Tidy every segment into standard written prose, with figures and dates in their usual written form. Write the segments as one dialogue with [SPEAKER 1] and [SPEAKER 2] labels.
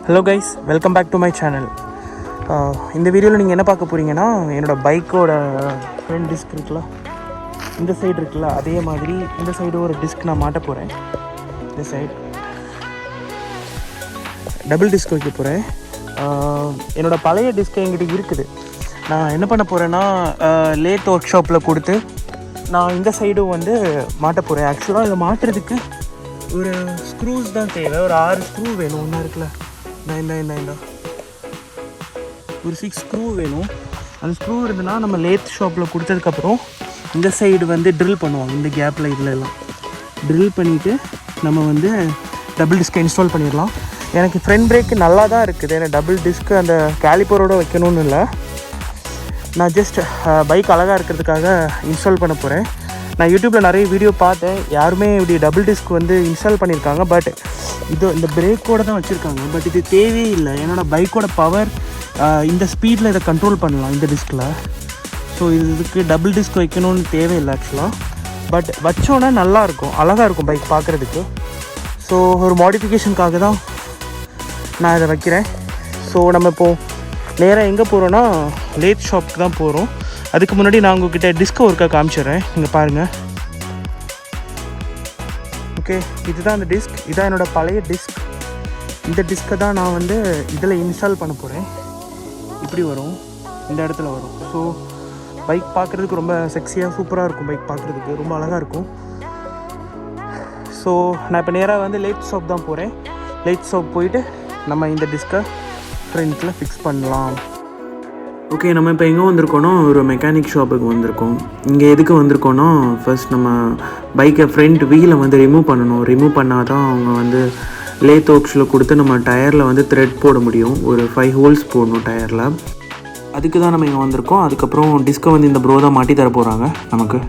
[SPEAKER 1] Hello guys, welcome back to my channel. இந்த வீடியோவில் நீங்கள் என்ன பார்க்க போகிறீங்கன்னா, என்னோடய பைக்கோட ஃப்ரண்ட் டிஸ்க் இருக்குல்ல, இந்த சைடு இருக்குல்ல, அதே மாதிரி இந்த சைடு ஒரு டிஸ்க் நான் மாட்ட போகிறேன். இந்த சைடு டபுள் டிஸ்க் வைக்க போகிறேன். என்னோடய பழைய டிஸ்க் என்கிட்ட இருக்குது. நான் என்ன பண்ண போகிறேன்னா, லேத் ஒர்க் ஷாப்பில் கொடுத்து நான் இந்த சைடும் வந்து மாட்ட போகிறேன். ஆக்சுவலாக இதை மாட்டுறதுக்கு ஒரு ஸ்க்ரூஸ் தான் தேவை. ஒரு 6 ஸ்க்ரூ வேணும். ஒன்றா இருக்குல்ல, இந்த ஒரு 6 ஸ்க்ரூ வேணும். அந்த ஸ்க்ரூ இருந்ததுன்னா நம்ம லேத் ஷாப்பில் கொடுத்ததுக்கப்புறம் இந்த சைடு வந்து ட்ரில் பண்ணுவோம். இந்த கேப்பில் இதிலெல்லாம் ட்ரில் பண்ணிவிட்டு நம்ம வந்து டபுள் டிஸ்கை இன்ஸ்டால் பண்ணிடலாம். எனக்கு ஃப்ரண்ட் பிரேக்கு நல்லா தான் இருக்குது. ஏன்னா டபுள் டிஸ்க்கு அந்த கேலிப்பரோடு வைக்கணும்னு இல்லை, நான் ஜஸ்ட் பைக் அழகாக இருக்கிறதுக்காக இன்ஸ்டால் பண்ண போகிறேன். நான் யூடியூப்பில் நிறைய வீடியோ பார்த்தேன், யாருமே இப்படி டபுள் டிஸ்க் வந்து இன்ஸ்டால் பண்ணியிருக்காங்க. பட் இந்த பிரேக்கோடு தான் வச்சுருக்காங்க. பட் இது தேவையே இல்லை. என்னோடய பைக்கோட பவர் இந்த ஸ்பீடில் இதை கண்ட்ரோல் பண்ணலாம் இந்த டிஸ்கில். ஸோ இதுக்கு டபுள் டிஸ்க் வைக்கணும்னு தேவையில்லை ஆக்சுவலாக. பட் வச்சோன்னா நல்லாயிருக்கும், அழகாக இருக்கும் பைக் பார்க்குறதுக்கு. ஸோ ஒரு மாடிஃபிகேஷனுக்காக தான் நான் இதை வைக்கிறேன். ஸோ நம்ம இப்போது நேராக எங்கே போகிறோன்னா லேத் ஷாப்புக்கு தான் போகிறோம். அதுக்கு முன்னாடி நான் உங்கள்கிட்ட டிஸ்கை ஒர்க்காக காமிச்சிடுறேன். இங்கே பாருங்கள். ஓகே, இதுதான் அந்த டிஸ்க். இதுதான் என்னோடய பழைய டிஸ்க். இந்த டிஸ்கை தான் நான் வந்து இதில் இன்ஸ்டால் பண்ண போகிறேன். இப்படி வரும், இந்த இடத்துல வரும். ஸோ பைக் பார்க்குறதுக்கு ரொம்ப செக்ஸியாக சூப்பராக இருக்கும். பைக் பார்க்குறதுக்கு ரொம்ப அழகாக இருக்கும். ஸோ நான் இப்போ நேராக வந்து லேத் ஷாப் தான் போகிறேன். லேத் ஷாப் போயிட்டு நம்ம இந்த டிஸ்கை ஃப்ரண்ட்டில் ஃபிக்ஸ் பண்ணலாம். ஓகே, நம்ம இப்போ எங்கே வந்திருக்கோன்னா ஒரு மெக்கானிக் ஷாப்புக்கு வந்திருக்கோம். இங்கே எதுக்கு வந்திருக்கோன்னா, ஃபர்ஸ்ட் நம்ம பைக்கை ஃப்ரண்ட் வீலை வந்து ரிமூவ் பண்ணணும். ரிமூவ் பண்ணால் தான் அவங்க வந்து லேத் ஒர்க்ஸில் கொடுத்து நம்ம டயரில் வந்து த்ரெட் போட முடியும். ஒரு 5 ஹோல்ஸ் போடணும் டயரில். அதுக்கு தான் நம்ம இங்கே வந்திருக்கோம். அதுக்கப்புறம் டிஸ்கை வந்து இந்த ப்ரோ தான் மாட்டி தர போகிறாங்க நமக்கு.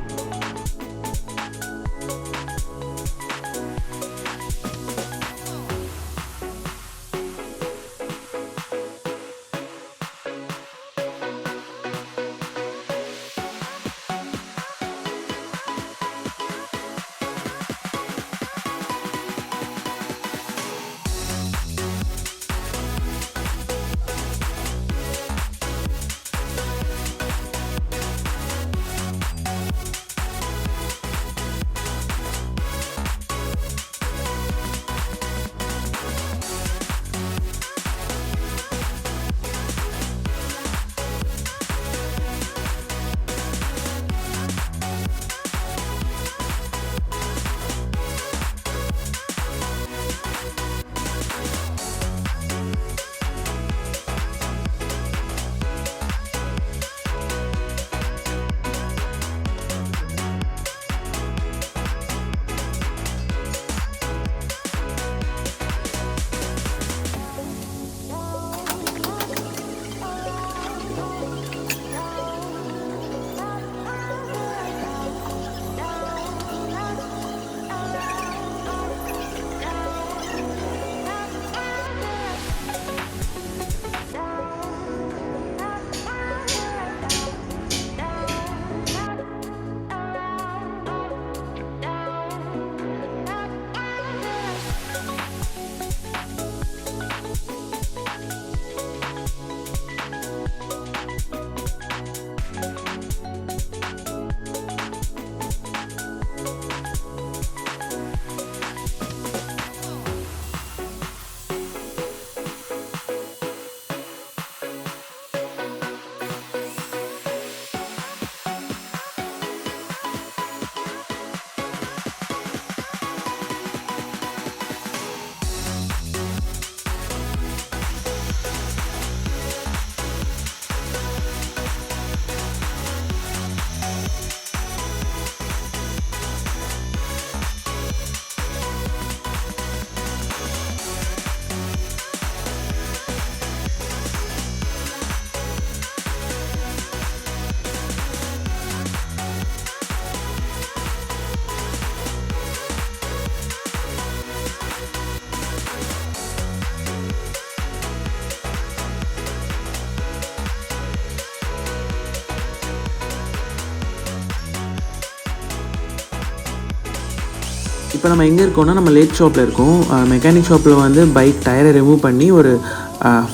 [SPEAKER 1] இப்போ நம்ம எங்கே இருக்கோம்னா நம்ம லேத் ஷாப்பில் இருக்கோம். மெக்கானிக் ஷாப்பில் வந்து பைக் டயரை ரிமூவ் பண்ணி ஒரு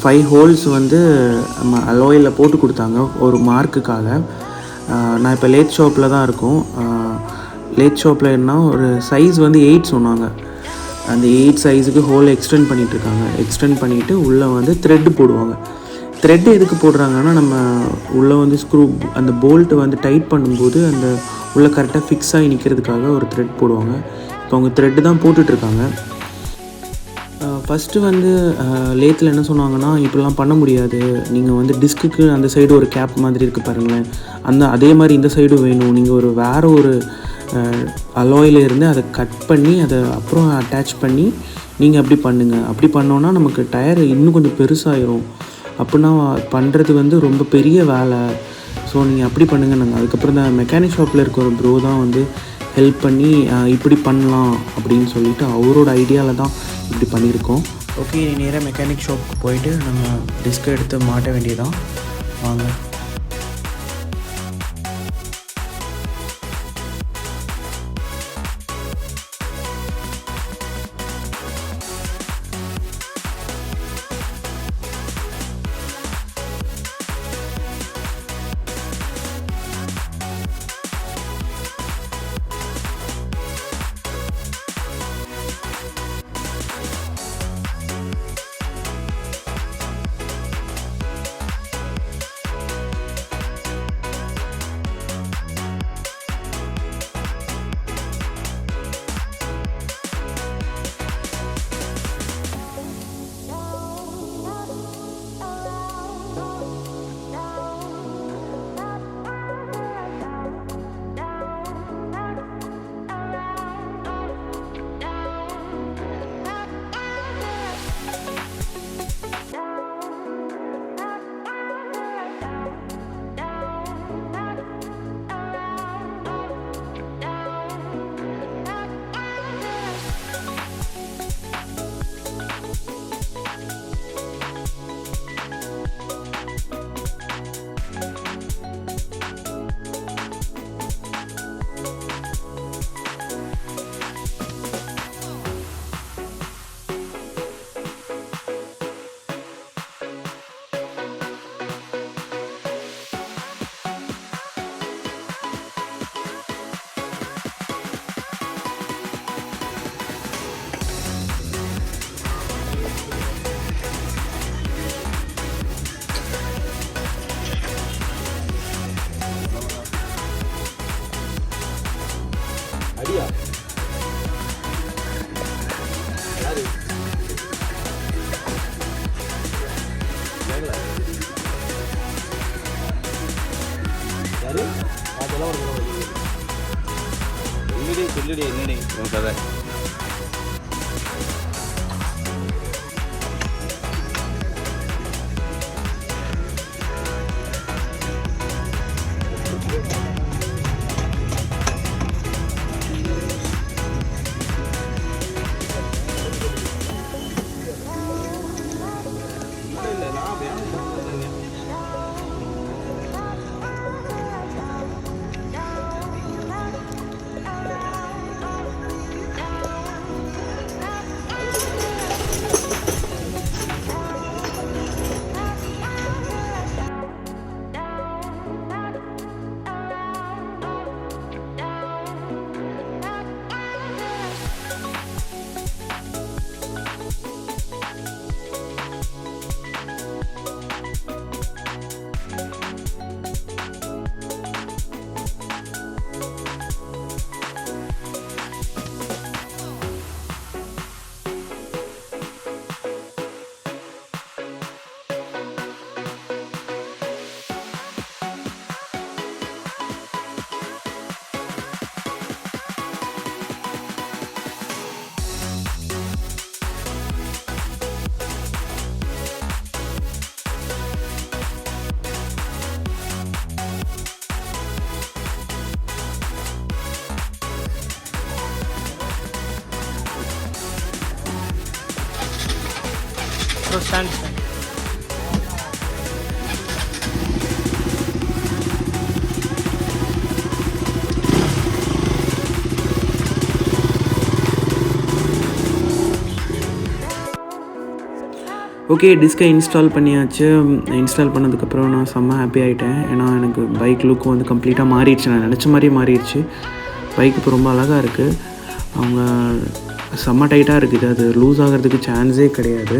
[SPEAKER 1] 5 ஹோல்ஸ் வந்து நம்ம அலோயில் போட்டு கொடுத்தாங்க ஒரு மார்க்குக்காக. நான் இப்போ லேத் ஷாப்பில் தான் இருக்கோம். லேத் ஷாப்பில் என்ன ஒரு சைஸ் வந்து 8 சொன்னாங்க. அந்த 8 சைஸுக்கு ஹோல் எக்ஸ்டெண்ட் பண்ணிகிட்ருக்காங்க. எக்ஸ்டெண்ட் பண்ணிவிட்டு உள்ளே வந்து த்ரெட்டு போடுவாங்க. த்ரெட்டு எதுக்கு போடுறாங்கன்னா நம்ம உள்ளே வந்து ஸ்க்ரூ அந்த போல்ட்டு வந்து டைட் பண்ணும்போது அந்த உள்ளே கரெக்டாக ஃபிக்ஸ் ஆகி நிற்கிறதுக்காக ஒரு த்ரெட் போடுவாங்க. இப்போ அவங்க த்ரெட்டு தான் போட்டுட்ருக்காங்க. ஃபஸ்ட்டு வந்து லேத்தில் என்ன சொன்னாங்கன்னா இப்படிலாம் பண்ண முடியாது, நீங்கள் வந்து டிஸ்க்குக்கு அந்த சைடு ஒரு கேப் மாதிரி இருக்குது பாருங்களேன், அதே மாதிரி இந்த சைடும் வேணும், நீங்கள் வேறு ஒரு அலாயில் இருந்து அதை கட் பண்ணி அதை அப்புறம் அட்டாச் பண்ணி நீங்கள் அப்படி பண்ணுங்கள். அப்படி பண்ணோன்னா நமக்கு டயர் இன்னும் கொஞ்சம் பெருசாகிடும், அப்படின்னா பண்ணுறது வந்து ரொம்ப பெரிய வேலை, ஸோ நீங்கள் அப்படி பண்ணுங்கள். நாங்கள் அதுக்கப்புறம் தான் மெக்கானிக் ஷாப்பில் இருக்க ஒரு ப்ரோ தான் வந்து ஹெல்ப் பண்ணி இப்படி பண்ணலாம் அப்படின்னு சொல்லிவிட்டு அவரோட ஐடியாவில் தான் இப்படி பண்ணியிருக்கோம். ஓகே, நேராக மெக்கானிக் ஷாப்புக்கு போயிட்டு நம்ம டிஸ்க் எடுத்து மாட்ட வேண்டியதான். வாங்க.
[SPEAKER 2] என்னடி உன் கதை?
[SPEAKER 1] Stand. ஓகே, டிஸ்கை இன்ஸ்டால் பண்ணியாச்சு. இன்ஸ்டால் பண்ணதுக்கப்புறம் நான் செம்ம ஹாப்பி ஆகிட்டேன். ஏன்னா எனக்கு பைக் லுக் வந்து கம்ப்ளீட்டாக மாறிடுச்சு. நான் நினச்ச மாதிரியே மாறிடுச்சு. பைக் இப்போ ரொம்ப அழகாக இருக்குது. அவங்க செம்ம டைட்டாக இருக்குது. அது லூஸ் ஆகிறதுக்கு சான்ஸே கிடையாது.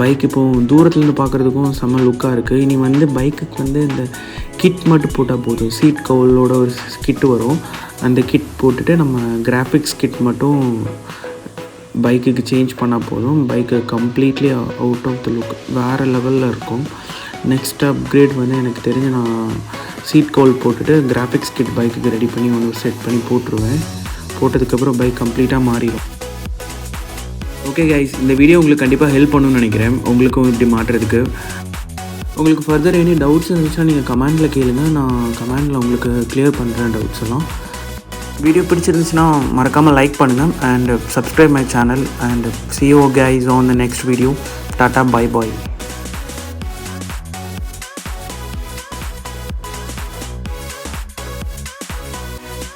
[SPEAKER 1] பைக் இப்போது தூரத்துலேருந்து பார்க்குறதுக்கும் செம்ம லுக்காக இருக்குது. இனி வந்து பைக்குக்கு வந்து இந்த கிட் மட்டும் போட்டால் போதும். சீட் கவுலோட ஒரு கிட்டு வரும். அந்த கிட் போட்டுட்டு நம்ம கிராஃபிக்ஸ் கிட் மட்டும் பைக்குக்கு சேஞ்ச் பண்ணால் போதும். Bike completely out of the look வேறு லெவலில் இருக்கும். நெக்ஸ்ட் அப்கிரேட் வந்து எனக்கு தெரிஞ்சு நான் சீட் கவுல் போட்டுட்டு கிராஃபிக்ஸ் கிட் பைக்குக்கு ரெடி பண்ணி ஒன்று செட் பண்ணி போட்டுருவேன். போட்டதுக்கப்புறம் பைக் கம்ப்ளீட்டாக மாறிடும். ஓகே கைஸ், இந்த வீடியோ உங்களுக்கு கண்டிப்பாக ஹெல்ப் பண்ணணும்னு நினைக்கிறேன். உங்களுக்கும் இப்படி மாட்டுறதுக்கு. உங்களுக்கு ஃபர்தர் எனி டவுட்ஸ் இருந்துச்சுன்னா நீங்கள் கமெண்டில் கேளுங்க. நான் கமெண்டில் உங்களுக்கு கிளியர் பண்ணுறேன் டவுட்ஸ் எல்லாம். வீடியோ பிடிச்சிருந்துச்சுன்னா மறக்காமல் லைக் பண்ணுங்கள் and subscribe my channel and see you guys on the next video. Tata, bye bye.